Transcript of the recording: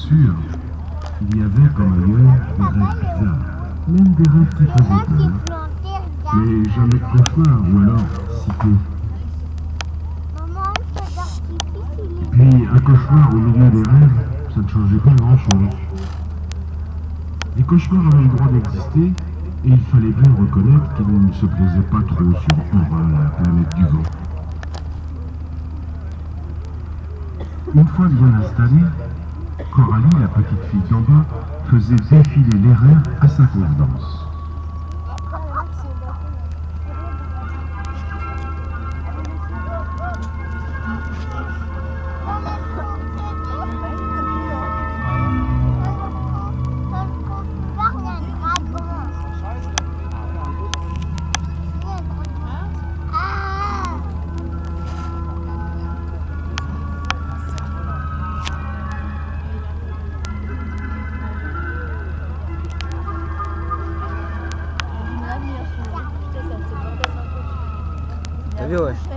sûr, il y avait comme ailleurs des rêves bizarres, même des rêves qui faisaient peur, mais jamais de cauchemar ou alors si peu. Puis un cauchemar au milieu des rêves, ça ne changeait pas grand-chose. Les cauchemars avaient le droit d'exister et il fallait bien reconnaître qu'ils ne se plaisaient pas trop sur Aura, la planète du vent. Une fois bien installée, Coralie, la petite fille d'en bas, faisait défiler les rêves à sa convenance. T'as vu, ouais.